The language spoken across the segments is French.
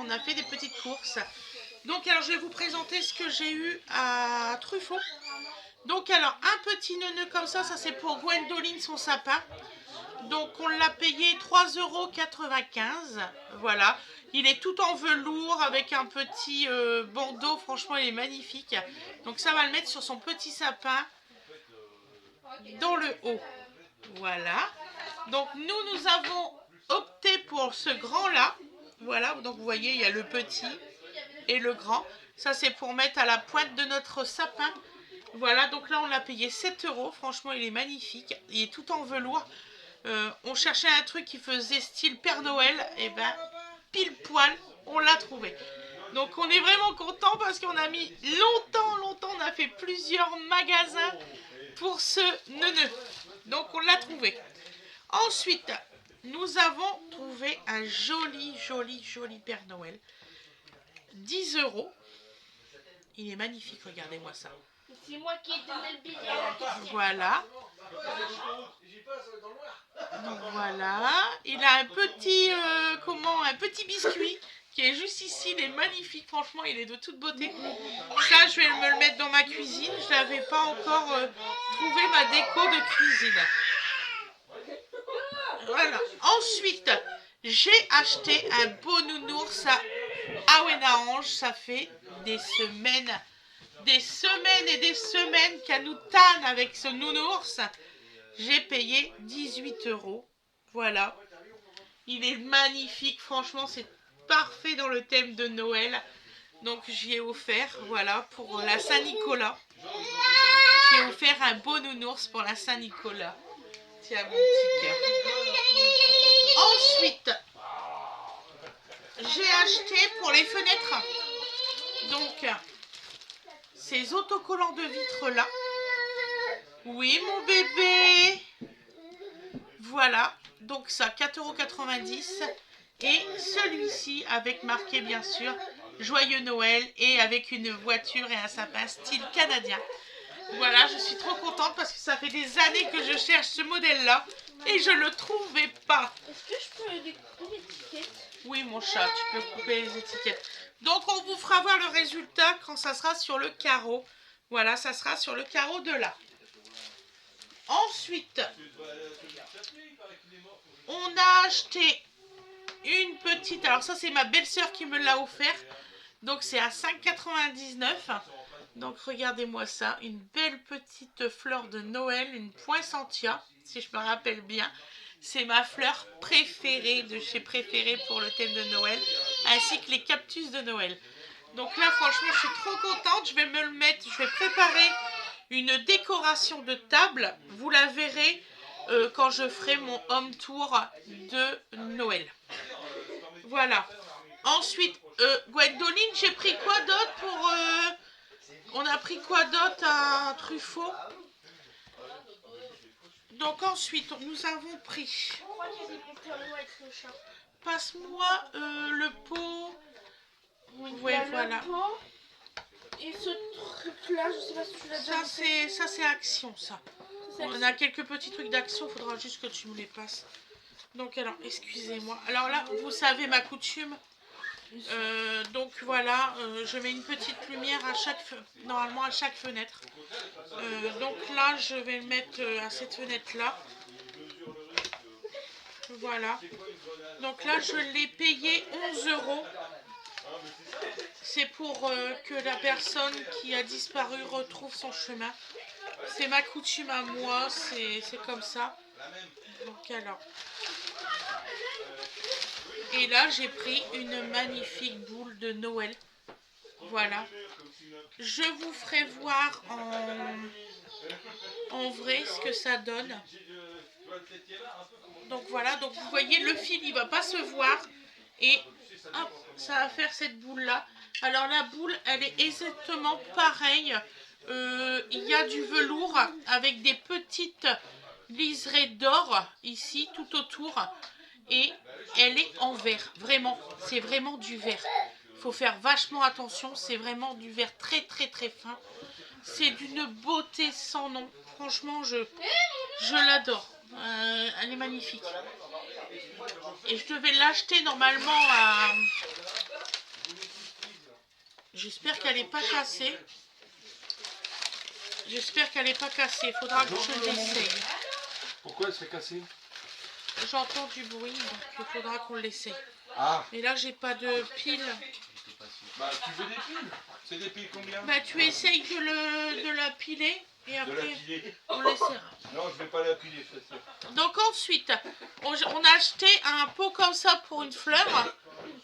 on a fait des petites courses. Donc alors je vais vous présenter ce que j'ai eu à Truffaut. Donc alors un petit neuneu comme ça c'est pour Gwendoline, son sapin. Donc on l'a payé 3,95 €. Voilà, il est tout en velours avec un petit bandeau, franchement il est magnifique. Donc ça va le mettre sur son petit sapin dans le haut. Voilà, donc nous avons opté pour ce grand là. Voilà, donc vous voyez il y a le petit et le grand. Ça c'est pour mettre à la pointe de notre sapin. Voilà, donc là on l'a payé 7 €. Franchement il est magnifique, il est tout en velours. On cherchait un truc qui faisait style Père Noël, et ben pile poil on l'a trouvé. Donc on est vraiment content parce qu'on a mis longtemps, on a fait plusieurs magasins pour ce neuneu. Donc on l'a trouvé. Ensuite, nous avons trouvé un joli Père Noël. 10 €. Il est magnifique, regardez-moi ça. C'est moi qui ai donné le billet. Voilà. Donc voilà. Il a un petit, un petit biscuit qui est juste ici. Il est magnifique, franchement, il est de toute beauté. Ça, je vais me le mettre dans ma cuisine. Je n'avais pas encore trouvé ma déco de cuisine. Voilà. Ensuite, j'ai acheté un beau nounours à Awenaange. Ça fait des semaines et des semaines qu'elle nous tanne avec ce nounours. J'ai payé 18 €. Voilà. Il est magnifique. Franchement, c'est parfait dans le thème de Noël. Donc, j'y ai offert, voilà, pour la Saint-Nicolas. J'ai offert un beau nounours pour la Saint-Nicolas. Tiens, mon petit cœur. Ensuite, j'ai acheté pour les fenêtres. Donc, ces autocollants de vitre là. Oui, mon bébé. Voilà. Donc ça, 4,90 €. Et celui-ci avec marqué bien sûr Joyeux Noël et avec une voiture et un sapin style canadien. Voilà, je suis trop contente parce que ça fait des années que je cherche ce modèle-là et je ne le trouvais pas. Est-ce que je peux découper l'étiquette? Oui, mon chat, tu peux couper les étiquettes. Donc, on vous fera voir le résultat quand ça sera sur le carreau. Voilà, ça sera sur le carreau de là. Ensuite, on a acheté une petite... Alors ça, c'est ma belle-sœur qui me l'a offert. Donc, c'est à 5,99 €. Donc, regardez-moi ça. Une belle petite fleur de Noël, une poinsettia, si je me rappelle bien. C'est ma fleur préférée de chez Préféré pour le thème de Noël, ainsi que les cactus de Noël. Donc là, franchement, je suis trop contente. Je vais me le mettre, je vais préparer une décoration de table. Vous la verrez quand je ferai mon home tour de Noël. Voilà. Ensuite, Gwendoline, j'ai pris quoi d'autre pour... on a pris quoi d'autre à Truffaut? Donc ensuite, nous avons pris... Passe-moi le pot. Ouais, voilà. Et ce truc-là, je sais pas si tu l'as déjà vu. Ça c'est Action, ça. On a quelques petits trucs d'Action, il faudra juste que tu me les passes. Donc alors, excusez-moi. Alors là, vous savez ma coutume. Donc voilà, je mets une petite lumière à normalement à chaque fenêtre. Donc là, je vais le mettre à cette fenêtre-là. Voilà. Donc là, je l'ai payé 11 €. C'est pour que la personne qui a disparu retrouve son chemin. C'est ma coutume à moi, c'est comme ça. Donc alors. Et là, j'ai pris une magnifique boule de Noël. Voilà. Je vous ferai voir en vrai ce que ça donne. Donc voilà, donc vous voyez, le fil, il va pas se voir. Et hop, ça va faire cette boule-là. Alors la boule, elle est exactement pareille. Il y a du velours avec des petites liserés d'or ici, tout autour. Et elle est en verre, vraiment. C'est vraiment du verre. Il faut faire vachement attention. C'est vraiment du verre très fin. C'est d'une beauté sans nom. Franchement, je l'adore. Elle est magnifique. Et je devais l'acheter normalement J'espère qu'elle n'est pas cassée. J'espère qu'elle n'est pas cassée. Il faudra que je l'essaye. Pourquoi elle serait cassée? J'entends du bruit, donc il faudra qu'on l'essaye. Ah. Et là, j'ai pas de pile. Bah, tu veux des piles? C'est des piles combien? Bah, tu essayes de la piler et après, on l'essaiera. Non, je vais pas la piler, ça c'est. Donc ensuite, on a acheté un pot comme ça pour une fleur.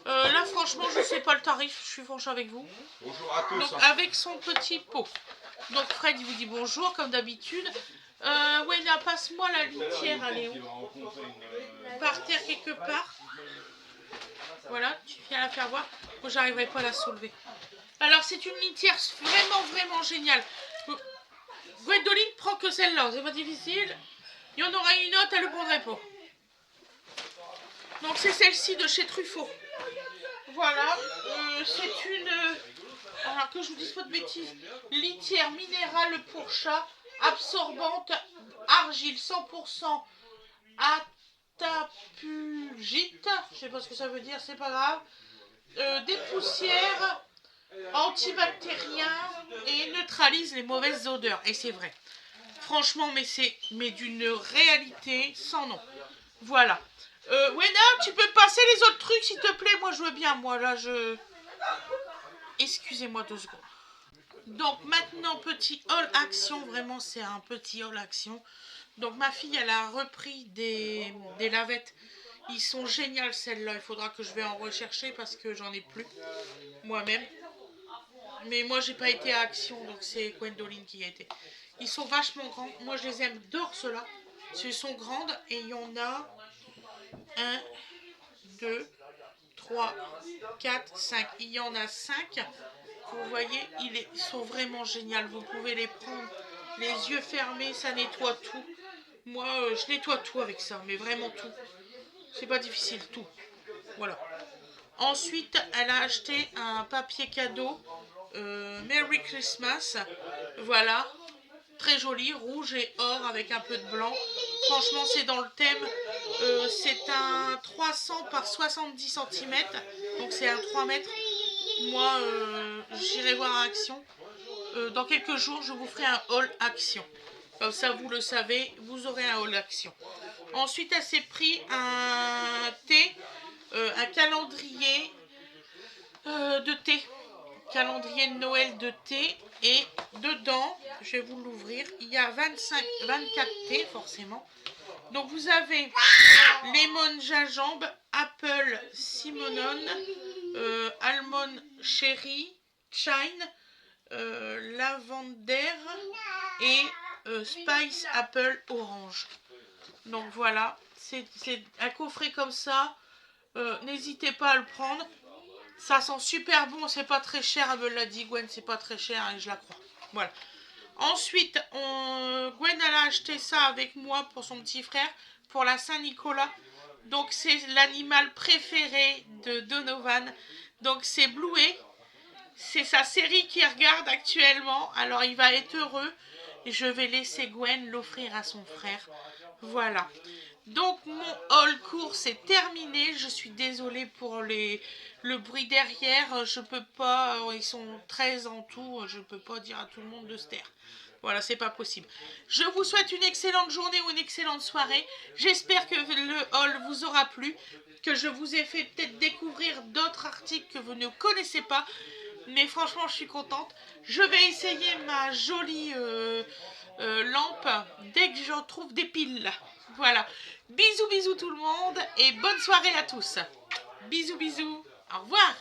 Là, franchement, je sais pas le tarif, je suis franche avec vous. Bonjour à tous. Donc, avec son petit pot. Donc, Fred, il vous dit bonjour, comme d'habitude. Wena, passe-moi la litière, elle est où? Par terre quelque part. Voilà, tu viens la faire voir. Moi, j'arriverai pas à la soulever. Alors, c'est une litière vraiment géniale. Gwendoline prend que celle-là, c'est pas difficile. Il y en aura une autre, elle le prendrait pas. Donc, c'est celle-ci de chez Truffaut. Voilà, c'est une... alors que je vous dise pas de bêtises. Litière minérale pour chat, absorbante, argile 100% atapulgite. Je sais pas ce que ça veut dire, c'est pas grave. Des poussières, antibactérien et neutralise les mauvaises odeurs. Et c'est vrai. Franchement, mais d'une réalité sans nom. Voilà. Wena, tu peux passer les autres trucs s'il te plaît? Moi je veux bien, moi là je... Excusez-moi 2 secondes. Donc maintenant petit haul action, vraiment c'est un petit haul action. Donc ma fille elle a repris des lavettes. Ils sont géniales celles-là, il faudra que je vais en rechercher parce que j'en ai plus moi-même. Mais moi j'ai pas été à Action, donc c'est Gwendoline qui y a été. Ils sont vachement grands, moi je les aime d'or ceux-là. Ils sont grandes et il y en a 1, 2, 3, 4, 5. Il y en a 5. Vous voyez, ils sont vraiment géniaux. Vous pouvez les prendre les yeux fermés, ça nettoie tout. Moi, je nettoie tout avec ça, mais vraiment tout. C'est pas difficile, tout. Voilà. Ensuite, elle a acheté un papier cadeau Merry Christmas. Voilà. Très joli, rouge et or avec un peu de blanc. Franchement, c'est dans le thème. C'est un 300 par 70 cm. Donc, c'est un 3 mètres. Moi, j'irai voir à Action. Dans quelques jours, je vous ferai un haul Action. Comme ça, vous le savez, vous aurez un haul Action. Ensuite, elle s'est pris un thé, un calendrier de thé. Calendrier de Noël de thé. Et dedans, je vais vous l'ouvrir, il y a 24 thés forcément. Donc vous avez lemon gingembre, apple cinnamon, almond cherry, chine, lavender et spice apple orange. Donc voilà, c'est un coffret comme ça. N'hésitez pas à le prendre. Ça sent super bon, c'est pas très cher, elle me l'a dit Gwen, c'est pas très cher et je la crois. Voilà. Ensuite, Gwen elle a acheté ça avec moi pour son petit frère, pour la Saint-Nicolas. Donc c'est l'animal préféré de Donovan. Donc c'est Bluey. C'est sa série qu'il regarde actuellement. Alors il va être heureux. Et je vais laisser Gwen l'offrir à son frère. Voilà. Donc mon haul course est terminé. Je suis désolée pour le bruit derrière. Je peux pas, ils sont 13 en tout. Je peux pas dire à tout le monde de se taire. Voilà, c'est pas possible. Je vous souhaite une excellente journée ou une excellente soirée. J'espère que le haul vous aura plu. Que je vous ai fait peut-être découvrir d'autres articles que vous ne connaissez pas. Mais franchement, je suis contente. Je vais essayer ma jolie lampe dès que j'en trouve des piles. Voilà. Bisous, bisous tout le monde et bonne soirée à tous. Bisous, bisous. Au revoir.